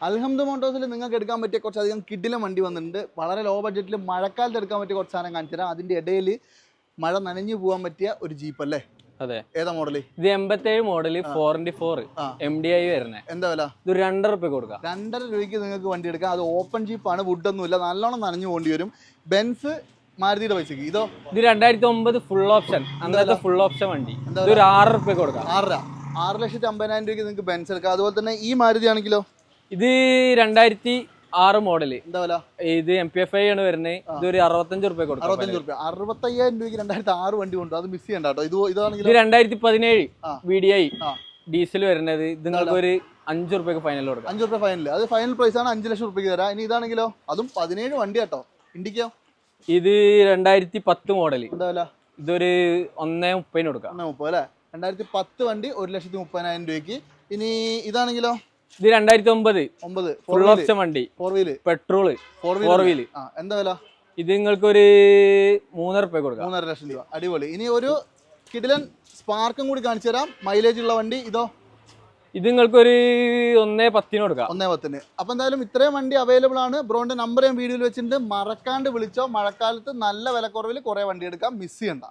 അൽഹംദ് മോട്ടോഴ്സിൽ നിങ്ങൾക്ക് എടുക്കാൻ പറ്റിയ കുറച്ചധികം കിഡിലും വണ്ടി വന്നിട്ടുണ്ട്. വളരെ ലോ ബഡ്ജറ്റിൽ മഴക്കാലത്ത് എടുക്കാൻ പറ്റിയ കുറച്ച് സാധനം കാണിച്ചു തരാം. അതിൻ്റെ ഇടയിൽ മഴ നനഞ്ഞു പോകാൻ പറ്റിയ ഒരു ജീപ്പ് അല്ലേ? അതെ. ഏതാ മോഡല്? ഇത് 87 മോഡല് 4x4 MDI വരുന്നത്. എന്താ വില? ഇത് 2.5 രൂപ കൊടുക്കാം. 2.5 രൂപയ്ക്ക് നിങ്ങൾക്ക് വണ്ടി എടുക്കാം. അത് ഓപ്പൺ ജീപ്പാണ്, വുഡൊന്നും ഇല്ല, നല്ലോണം നനഞ്ഞു പോകേണ്ടി വരും. ബെൻസ് മാരുതിയുടെ പൈസക്ക് ഇതോ? ഇത് 2009 ഫുൾ ഓപ്ഷൻ, അന്നത്തെ ഫുൾ ഓപ്ഷൻ വണ്ടി. ഇതൊരു 6 രൂപ കൊടുക്കാം. 6,50,000 രൂപയ്ക്ക് നിങ്ങൾക്ക് ബെൻസ് എടുക്കാം. അതുപോലെ തന്നെ ഈ മാരുതി ആണെങ്കിലോ? ഇത് 2006 മോഡല്. എന്താ വില? ഇത് MPFI ആണ് വരുന്നത്. ഇതൊരു 65 രൂപ കൊടുക്കാം. 65 രൂപ. 65,000 രൂപയ്ക്ക് 2006 വണ്ടി കൊണ്ട് അത് മിസ് ചെയ്യണ്ട കേട്ടോ. ഇതാണെങ്കിൽ ഇത് 2017 VDI ഡീസൽ വരുന്നത്. ഇത് നിങ്ങൾക്ക് ഒരു 5 രൂപയ്ക്ക് ഫൈനൽ കൊടുക്കാം. 5 രൂപ ഫൈനൽ. അത് ഫൈനൽ പ്രൈസ് ആണ്. 5 ലക്ഷം രൂപയ്ക്ക് തരാം. ഇനി ഇതാണെങ്കിലോ? അതും 17 വണ്ടി കേട്ടോ. ഇൻഡിക്കോ? ഇത് 2010 മോഡല്. എന്താ വില? ഇതൊരു 1.30 കൊടുക്കാം. 1.30 അല്ലേ? 2010 വണ്ടി 1,30,000 രൂപയ്ക്ക്. ഇനി ഇതാണെങ്കിലോ? ഇത് 2009 ഫുൾ ഓപ്ഷൻ വണ്ടി, 4 വീല്, പെട്രോള്, 4 വീല്. എന്താ വില? ഇത് നിങ്ങൾക്ക് ഒരു 3 രൂപ കൊടുക്കാം. 3.5 ലക്ഷം രൂപ. അടിപൊളി. ഇനി ഒരു കിടിലൻ സ്പാർക്കും കൂടി കാണിച്ചു തരാം. മൈലേജ് ഉള്ള വണ്ടി ഇതോ? ഇത് നിങ്ങൾക്ക് ഒരു 1.10 കൊടുക്കാം. 1.10. അപ്പൊ എന്തായാലും ഇത്രയും വണ്ടി അവൈലബിൾ ആണ്. ബ്രോന്റെ നമ്പർ ഞാൻ വീഡിയോയിൽ വെച്ചിട്ടുണ്ട്. മറക്കാണ്ട് വിളിച്ചോ. മഴക്കാലത്ത് നല്ല വിലക്കുറവിൽ കുറെ വണ്ടി എടുക്കാം. മിസ് ചെയ്യണ്ട.